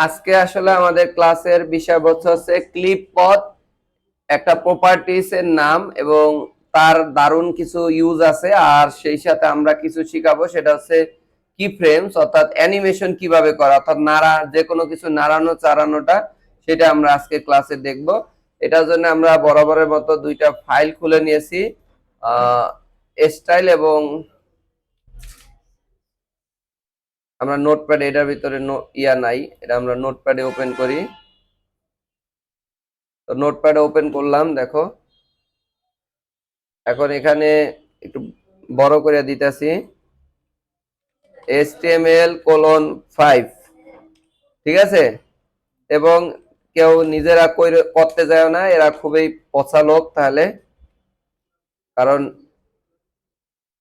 আজকে আসলে আমাদের ক্লাসের বিষয়বস্তু হচ্ছে ক্লিপ পথ একটা প্রপার্টিস এর নাম এবং তার দারুণ কিছু ইউজ আছে আর সেই সাথে আমরা কিছু শিখাবো সেটা হচ্ছে কি ফ্রেমস অর্থাৎ অ্যানিমেশন কিভাবে করা অর্থাৎ নাড়া যে কোনো কিছু নাড়ানো চাড়ানোটা সেটা আমরা আজকে ক্লাসে দেখব। এটার জন্য আমরা বরাবরের মতো দুইটা ফাইল খুলে নিয়েছি, স্টাইল এবং আমরা নোটপ্যাড, এটার ভিতরে নাই, এটা আমরা নোটপ্যাডে ওপেন করি। তো নোটপ্যাডে ওপেন করলাম, দেখো এখন এখানে একটু বড় করে দিতেছি HTML:5, ঠিক আছে। এবং কেউ নিজেরা করতে যায় না, এরা খুবই পচা লোক, তাহলে কারণ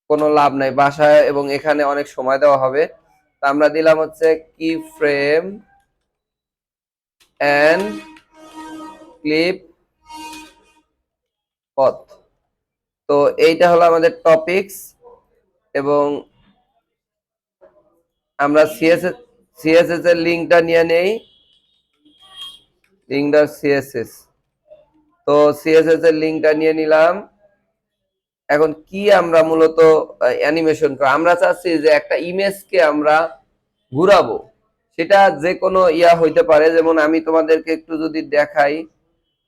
কোনো লাভ নাই বাসায় এবং এখানে অনেক সময় দেওয়া হবে। তা আমরা দিলাম হচ্ছে কি ফ্রেম এন্ড ক্লিপ পথ। তো এইটা হলো আমাদের টপিকস এবং আমরা সিএসএস এর লিঙ্কটা নিয়ে নেই, লিঙ্কটা সিএসএস। তো সিএসএস এর লিঙ্কটা নিয়ে নিলাম। এখন কি আমরা মূলত অ্যানিমেশন করা, আমরা চাচ্ছি যে একটা ইমেজকে আমরা ঘুরাবো, সেটা যে কোনো হইতে পারে। যেমন আমি তোমাদেরকে একটু যদি দেখাই,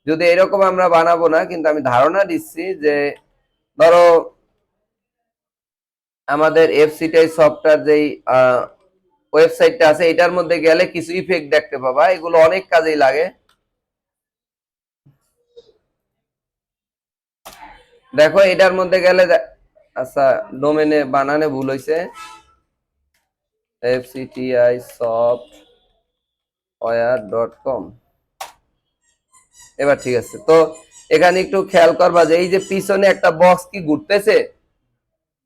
যদি এরকম আমরা বানাবো না, কিন্তু আমি ধারণা দিচ্ছি যে ধরো আমাদের এফসিটিআই সফটওয়্যার যেই ওয়েবসাইটটা আছে এটার মধ্যে গেলে কিছু ইফেক্ট দেখতে পাবা, এগুলো অনেক কাজেই লাগে। দেখো এটার মধ্যে গেলে আচ্ছা, ডোমেনে বানানে ভুল হয়েছে, FCTI software.com, এবার ঠিক আছে। তো এখানে একটু খেয়াল করবা যে এই যে পিছনে একটা বক্স কি ঘুরতেছে,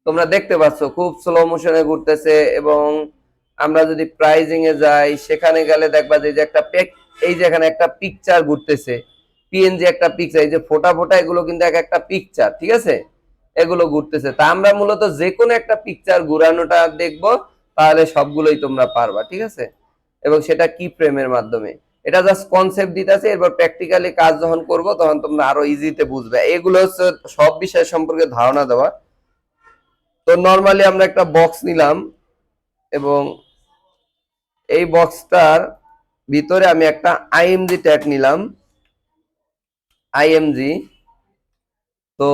তোমরা দেখতে পাচ্ছ খুব স্লো মোশনে ঘুরতেছে। এবং আমরা যদি প্রাইজিং এ যাই সেখানে গেলে দেখবা যে একটা এই যে এখানে একটা পিকচার ঘুরতেছে, পিএনজি একটা পিকচার, এই যে ফোটা ফোটা এগুলো কিন্তু এক একটা পিকচার, ঠিক আছে, এগুলো ঘুরতেছে। তা আমরা মূলত যে কোনো একটা পিকচার ঘুরানোটা দেখবো, তাহলে সবগুলোই তোমরা পারবা, ঠিক আছে। এবং সেটা কি ফ্রেমের মাধ্যমে, এটা জাস্ট কনসেপ্ট দিতেছে, এরপর প্র্যাকটিক্যালি কাজ যখন করব তখন তোমরা আরো ইজিতে বুঝবে। এগুলো হচ্ছে সব বিষয় সম্পর্কে ধারণা দেওয়া। তো নরমালি আমরা একটা বক্স নিলাম এবং এই বক্সটার ভিতরে আমি একটা আইএমজি ট্যাগ নিলাম, আইএমজি। তো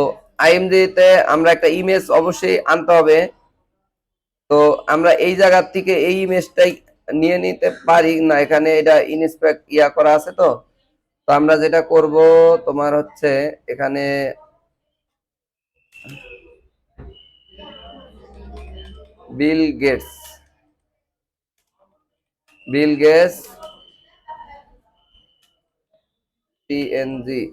আইএমজি তে আমরা একটা ইমেজ অবশ্যই আনতে হবে। তো আমরা এই জায়গার থেকে এই ইমেজটাই নিয়ে নিতে পারি না, এখানে এটা ইনস্পেক্ট করা আছে। তো তো আমরা যেটা করব তোমার হচ্ছে এখানে বিল গেটস পিএনজি।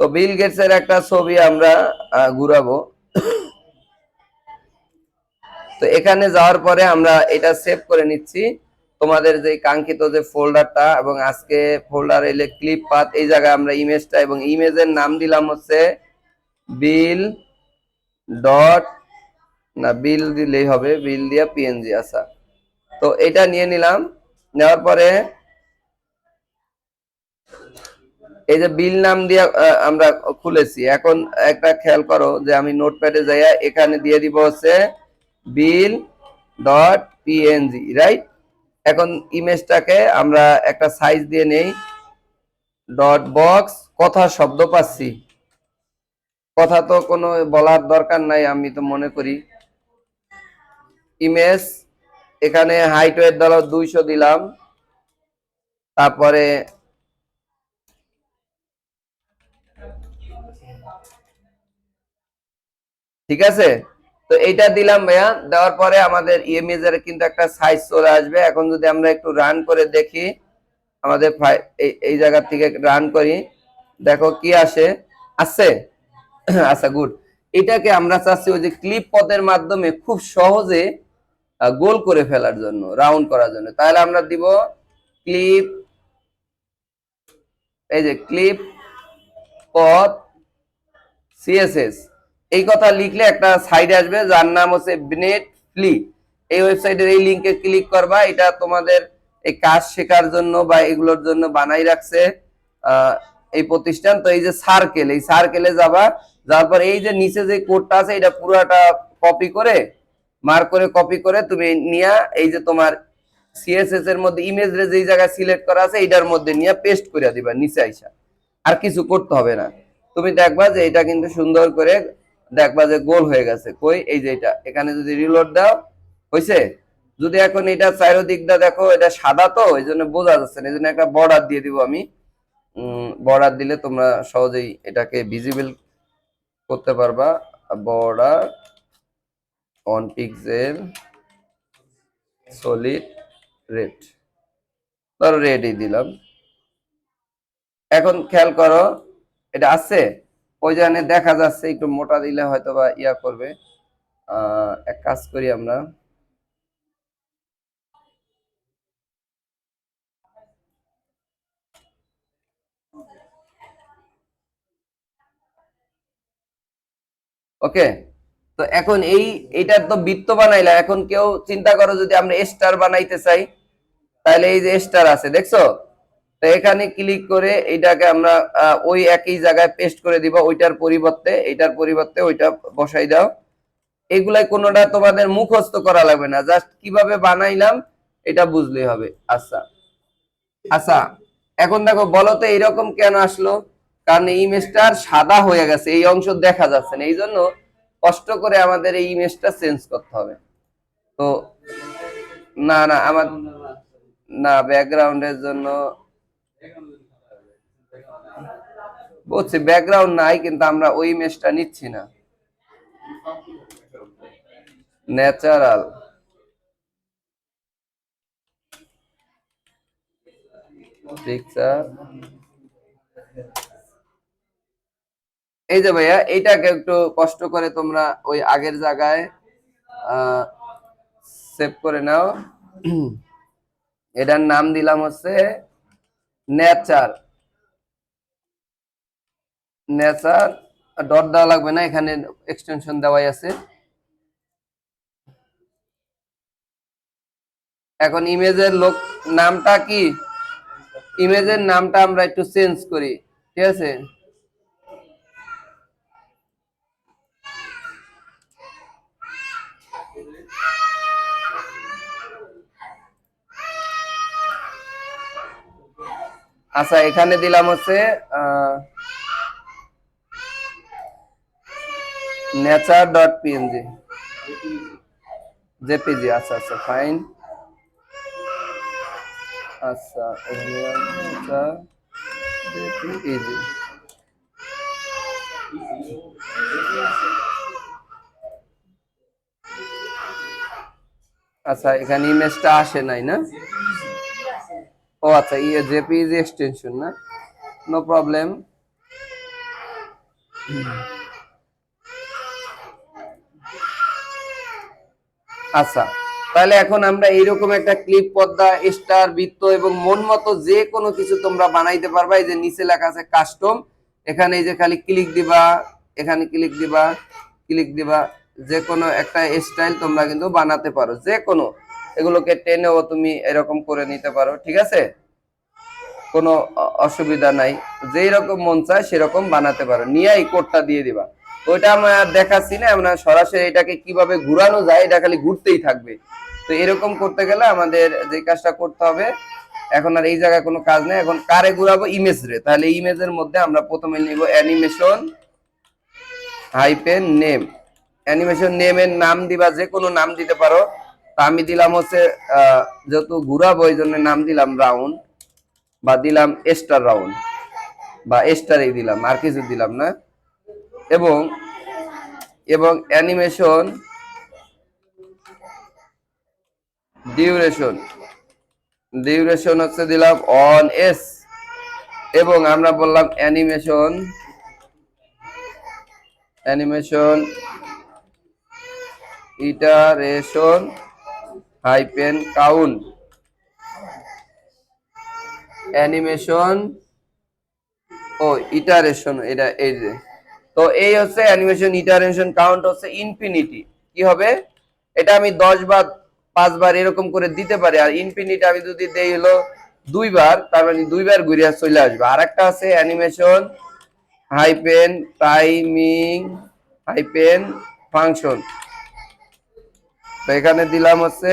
তো বিল গেটস এর একটা ছবি আমরা ঘুরাবো। তো এখানে যাওয়ার পরে আমরা এটা সেভ করে নিচ্ছি, তোমাদের যে কাঙ্ক্ষিত যে ফোল্ডারটা, এবং আজকে ফোল্ডার এলে ক্লিপ পাথ, এই জায়গায় আমরা ইমেজটা এবং ইমেজের নাম দিলাম হচ্ছে বিল ডট, না বিল দিলেই হবে, বিল দিয়া পিএনজি। আচ্ছা, তো এটা নিয়ে নিলাম। নেওয়ার পরে এই যে বিল নাম দিয়ে আমরা খুলেছি। এখন একটা খেয়াল করো যে আমি নোটপ্যাডে যাইয়া এখানে দিয়ে দিব হচ্ছে বিল ডট পিএনজি, রাইট। এখন ইমেজটাকে আমরা একটা সাইজ দিয়ে নেই, ডট বক্স। কথা শব্দ পাচ্ছি, কথা তো কোনো বলার দরকার নাই আমি তো মনে করি। ইমেজ এখানে হাইট ওয়েট ধরো 200 দিলাম, তারপরে ঠিক আছে। তো এইটা দিলাম ভাইয়া, দেওয়ার পরে আমাদের ইমেজের কিন্তু একটা সাইজ চলে আসবে। এখন যদি আমরা একটু রান করে দেখি, আমাদের এই জায়গা থেকে রান করি, দেখো কি আসে, আসছে। আচ্ছা, গুড। এটাকে আমরা চাচ্ছি ওই যে ক্লিপ পথের মাধ্যমে খুব সহজে গোল করে ফেলার জন্য, রাউন্ড করার জন্য। তাহলে আমরা দিব ক্লিপ, এই যে ক্লিপ পথ সিএসএস, এই কথা লিখলে একটা সাইড আসবে যার নাম হচ্ছে বিনেট ফ্লি। এই ওয়েবসাইটের এই লিংকে ক্লিক করবা। এটা তোমাদের এই কাজ শেখার জন্য বা এগুলোর জন্য বানাই রাখছে এই প্রতিষ্ঠান। তো এই যে সার্কেল, এই সার্কেলে যাবা, যাওয়ার পর এই যে নিচে যে কোডটা আছে এটা পুরোটা কপি করে মার্ক করে কপি করে তুমি নিয়া এই যে তোমার সিএসএস এর মধ্যে ইমেজ রে যেই জায়গায় সিলেক্ট করা আছে এটার মধ্যে নিয়ে পেস্ট করে দিবা নিচে আইসা। আর কিছু করতে হবে না। তুমি দেখবা যে এটা কিন্তু সুন্দর করে দেখবা যে গোল হয়ে গেছে। কই এই যে এটা এখানে যদি রিলোড দাও হইছে। যদি এখন এটা চারিদিকটা দেখো এটা সাদা তো এই জন্য বোঝা যাচ্ছে না, এই জন্য একটা বর্ডার দিয়ে দিব আমি। বর্ডার দিলে তোমরা সহজেই এটাকে ভিজিবল করতে পারবা। Border on pixel solid red, ধরো রেডই দিলাম। এখন খেয়াল করো এটা আছে ওই জায়গায় দেখা যাচ্ছে, একটু মোটা দিলে হয়তো বা ইয়া করবে। এক কাজ করি আমরা, ওকে। তো এখন এইটার তো বৃত্ত বানাইলা, এখন কেউ চিন্তা করো যদি আমরা স্টার বানাইতে চাই, তাহলে এই যে স্টার আছে দেখছো, তো এখানে ক্লিক করে এইটাকে আমরা ওই একই জায়গায় পেস্ট করে দিব। ওইটার পরিবর্তে এইটার পরিবর্তে ওইটা বসাই দাও। এগুলাই কোনোটা তোমাদের মুখস্থ করা লাগবে না, জাস্ট কিভাবে বানাইলাম এটা বুঝলেই হবে। আচ্ছা আচ্ছা, এখন দেখো বলো তো এইরকম কেন আসলো? কারণ এই ইমেজটা সাদা হয়ে গেছে, এই অংশ দেখা যাচ্ছে না, এই জন্য কষ্ট করে আমাদের এই ইমেজটা চেঞ্জ করতে হবে। তো না না আমার না ব্যাকগ্রাউন্ডের জন্য বলছি ব্যাকগ্রাউন্ড নাই, কিন্তু আমরা ওই ইমেজটা নিচ্ছি না, ন্যাচারাল। পিকচার এই যে ভাইয়া এইটাকে একটু কষ্ট করে তোমরা ওই আগের জায়গায় সেভ করে নাও। এটার নাম দিলাম হচ্ছে নেচার। নেচার ডট দেওয়া লাগবে না, এখানে এক্সটেনশন দেওয়াই আছে। এখন ইমেজের লোক নামটা কি, ইমেজের নামটা আমরা একটু চেঞ্জ করি, ঠিক আছে? আচ্ছা এখানে দিলাম হচ্ছে নেচার ডট পিএনজি জেপিজি। আচ্ছা আচ্ছা ফাইন। আচ্ছা নেচার জেপিজি। আচ্ছা এখানে ইমেজটা আসে নাই না? ও আচ্ছা জেপিজি এক্সটেনশন না, নো প্রবলেম। আচ্ছা তাহলে এখন আমরা এইরকম একটা ক্লিপ, পর্দা, স্টার, বৃত্ত এবং মন মতো যে কোনো কিছু তোমরা বানাইতে পারবা। এই যে নিচে লেখা আছে কাস্টম, এখানে এই যে খালি ক্লিক দিবা, এখানে ক্লিক দিবা, ক্লিক দিবা, যে কোনো একটা স্টাইল তোমরা কিন্তু বানাতে পারো, যে কোনো এগুলোকে টেনেও তুমি এরকম করে নিতে পারো, ঠিক আছে? কোনো অসুবিধা নাই, যেই রকম মন চায় সেরকম বানাতে পারো, নিয়ে এই কোডটা দিয়ে দিবা। ওইটা আমরা দেখাচ্ছি না, আমরা সরাসরি এটাকে কিভাবে ঘুরানো যায় এটা খালি ঘুরতেই থাকবে। তো এরকম করতে গেলে আমাদের যে কাজটা করতে হবে, এখন আর এই জায়গায় কোনো কাজ নেই, এখন কারে ঘুরাবো, ইমেজ রে। তাহলে ইমেজের মধ্যে আমরা প্রথমে নিব অ্যানিমেশন হাইপেন নেম। অ্যানিমেশন নেমের নাম দিবা, যে কোনো নাম দিতে পারো। তা আমি দিলাম হচ্ছে যেহেতু ঘুরাবো এই জন্য নাম দিলাম রাউন্ড, বা দিলাম স্টার রাউন্ড, বা স্টারই দিলাম, আর কিছু দিলাম না। এবং এবং অ্যানিমেশন ডিউরেশন, ডিউরেশন হচ্ছে দিলাম অন এস। এবং আমরা বললাম animation, animation iteration hyphen count. Animation ও ইটারেশন, এটা এই যে, তো এই হচ্ছে অ্যানিমেশন ইটারেশন কাউন্ট হচ্ছে ইনফিনিটি। কি হবে এটা? আমি 10 বার 5 বার এরকম করে দিতে পারে। আর ইনফিনিটি আমি যদি দেই হলো 2 বার, তার মানে 2 বার ঘুরিয়া চলে আসবে। আর একটা আছে animation hyphen timing hyphen function. তো এখানে দিলাম হচ্ছে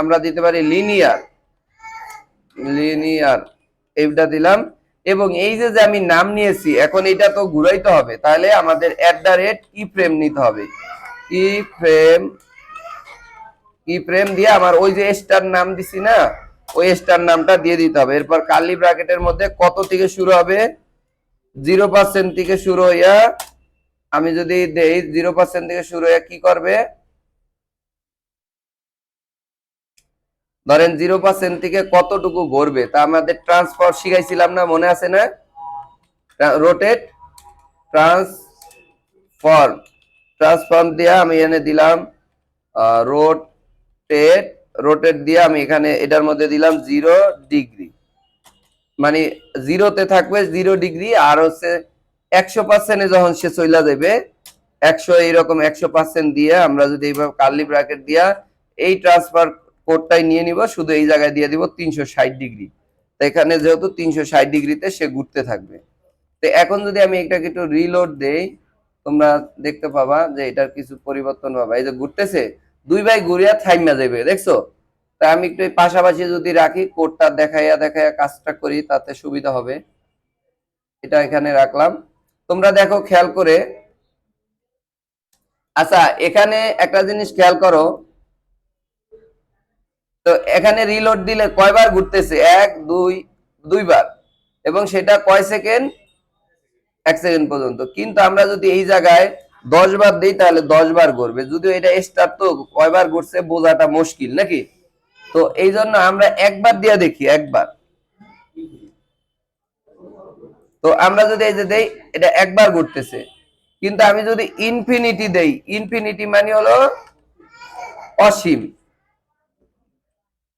আমরা দিতে পারি লিনিয়ার লিনিয়ার এইটা দিলাম। এবং এই যে যে আমি নাম নিয়েছি, এখন এটা তো ঘুরাইতে হবে, তাহলে আমাদের @ কি ফ্রেম নিতে হবে। কি ফ্রেম দিয়ে আমার ওই যে স্টার নাম দিছি না, ওই স্টার নামটা দিয়ে দিতে হবে। এরপর কার্লি ব্র্যাকেটের মধ্যে কত থেকে শুরু হবে, 0% থেকে শুরু হইয়া, আমি যদি দেই 0% থেকে শুরু হইয়া কি করবে, ধরেন 0% থেকে কতটুকু ঘুরবে, তা আমাদের ট্রান্সফর শিখাইছিলাম না, মনে আছে না? রোটেট ট্রান্সফর্ম ট্রান্সফর্ম দিয়ে আমি এনে দিলাম রোটেট রোটেট দিয়ে আমি এখানে এটার মধ্যে দিলাম 0 ডিগ্রি, মানে 0-তে থাকবে 0 ডিগ্রি। আর হচ্ছে 100%-এ যখন সে চলে যাবে 100, এইরকম 100% দিয়ে আমরা যদি এইভাবে কার্লি ব্র্যাকেট দিয়া এই ট্রান্সফার কোডটাই নিয়ে নিব, শুধু এই জায়গায় দিয়ে দিব 360 ডিগ্রি। তো এখানে যেহেতু 360 ডিগ্রিতে সে ঘুরতে থাকবে। তো এখন যদি আমি এটাকে একটু রিলোড দেই, তোমরা দেখতে পাবা যে এটার কিছু পরিবর্তন পাবা। এই যে ঘুরতেছে, 2 বার ঘুরিয়া থাইমা যাবে, দেখছো? তা আমি একটু পাশাপাশি যদি রাখি, কোডটা দেখাইয়া দেখাইয়া কাজটা করি, তাতে সুবিধা হবে। এটা এখানে রাখলাম, তোমরা দেখো খেয়াল করে। আচ্ছা, এখানে একটা জিনিস খেয়াল করো তো, এখানে রিলোড দিলে কয়বার ঘুরতেছে, 1 2 2 বার, এবং সেটা কয় সেকেন্ড, 1 সেকেন্ড পর্যন্ত। কিন্তু আমরা যদি এই জায়গায় 10 বার দিই, তাহলে 10 বার ঘুরবে। যদিও এটা স্টার, তো কয়বার ঘুরছে বোঝাটা মুশকিল নাকি? তো এই জন্য আমরা একবার দিয়ে দেখি, একবার। তো আমরা যদি এই যে দেই, এটা একবার ঘুরতেছে। কিন্তু আমি যদি ইনফিনিটি দেই, ইনফিনিটি মানে হলো অসীম,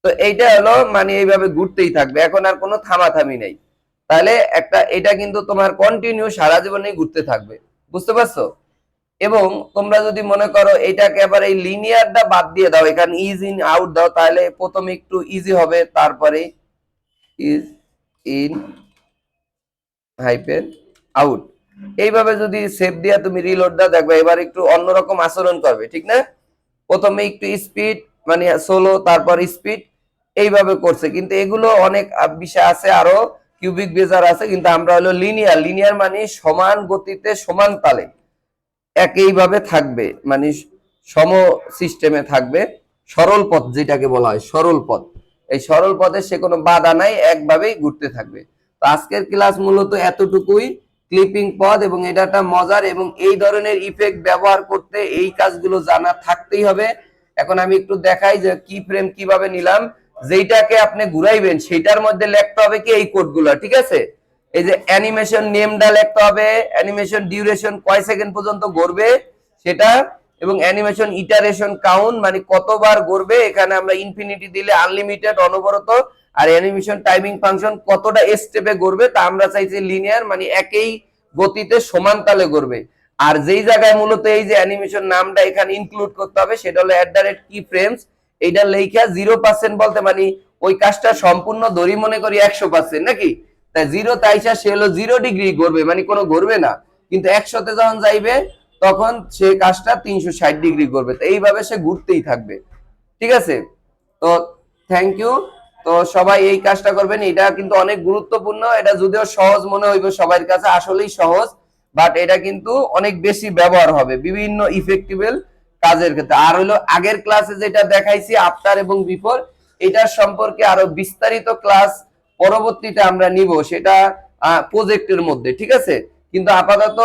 তো এইটা হলো মানে এইভাবে ঘুরতেই থাকবে, এখন আর কোনো থামাথামি নেই। তাহলে একটা এটা কিন্তু তোমার কন্টিনিউ সারা জীবনেই ঘুরতে থাকবে, বুঝতে পারছো? এবং তোমরা যদি মনে করো এটাকে আবার এই লিনিয়ারটা বাদ দিয়ে দাও, এখানে ইজ ইন আউট দাও, তাহলে প্রথমে একটু ইজি হবে, তারপরে ইজ ইন হাইপেন আউট। এইভাবে যদি সেভ দিয়া তুমি রিলোড দাও, দেখবে এবার একটু অন্যরকম আচরণ করবে, ঠিক না? প্রথমে একটু স্পিড মানে সোলো, তারপর স্পিড, এইভাবে করছে। কিন্তু এগুলো অনেক বিষয় আছে, আরো কিউবিক বেজার আছে, কিন্তু আমরা হলো লিনিয়ার। লিনিয়ার মানে সমান গতিতে সমান তালে একইভাবে থাকবে, মানে সম সিস্টেমে থাকবে, সরল পথ যেটাকে বলা হয় সরল পথ। এই সরল পথে সে কোনো বাধা নাই, একভাবেই ঘুরতে থাকবে। তো আজকের ক্লাস মূলত এতটুকুই, ক্লিপিং পথ, এবং এটা একটা মজার, এবং এই ধরনের ইফেক্ট ব্যবহার করতে এই কাজগুলো জানা থাকতেই হবে। এখন আমি একটু দেখাই যে কি ফ্রেম কিভাবে নিলাম। যেটাকে আপনি ঘুরাইবেন সেটার মধ্যে লিখতে হবে কি এই কোডগুলো, ঠিক আছে? এই যে অ্যানিমেশন নেমটা লিখতে হবে, অ্যানিমেশন ডিউরেশন কয় সেকেন্ড পর্যন্ত ঘুরবে সেটা, এবং অ্যানিমেশন ইটারেশন কাউন্ট মানে কতবার ঘুরবে, এখানে আমরা ইনফিনিটি দিলে আনলিমিটেড অনবরত। আর অ্যানিমেশন টাইমিং ফাংশন কতটা স্টেপে ঘুরবে, তা আমরা চাইছি লিনিয়ার মানে একই গতিতে সমান তালে ঘুরবে। আর যেই জায়গায় মূলত এই যে অ্যানিমেশন নামটা এখানে ইনক্লুড করতে হবে, সেটা হলো @keyframes। এইটা লেখা 0% বলতে মানে ওই কাজটা সম্পূর্ণ ধরি মনে করি 100%, নাকি? তাই 0 তাইসা সে হলো 0 ডিগ্রি ঘুরবে, মানে কোনো ঘুরবে না। কিন্তু 100-তে যখন যাইবে তখন সে কাজটা 360 ডিগ্রি করবে। তো এইভাবে সে ঘুরতেই থাকবে, ঠিক আছে? তো থ্যাংক ইউ। তো সবাই এই কাজটা করবেন, এটা কিন্তু অনেক গুরুত্বপূর্ণ। এটা যদিও সহজ মনে হইবে সবার কাছে, আসলেই সহজ, বাট এটা কিন্তু অনেক বেশি ব্যবহার হবে বিভিন্ন ইফেক্টিভেল কাজের ক্ষেত্রে। আর হলো আগের ক্লাসে যেটা দেখাইছি আফটার এবং বিফোর, এটার সম্পর্কে আরো বিস্তারিত ক্লাস পরবর্তীতে আমরা নিব, সেটা প্রজেক্টের মধ্যে, ঠিক আছে? কিন্তু আপাতত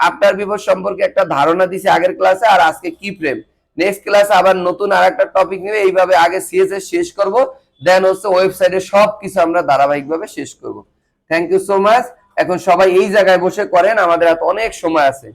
আফটার বিফোর সম্পর্কে একটা ধারণা দিছি আগের ক্লাসে, আর আজকে কি ফ্রেম। নেক্সট ক্লাসে আবার নতুন আরেকটা টপিক নিয়ে এইভাবে আগে সিএসএস শেষ করব, দেন হচ্ছে ওয়েবসাইটে সবকিছু আমরা ধারাবাহিকভাবে শেষ করব। Thank you so much. এখন সবাই এই জায়গায় বসে করেন, আমাদের হাতে অনেক সময় আছে।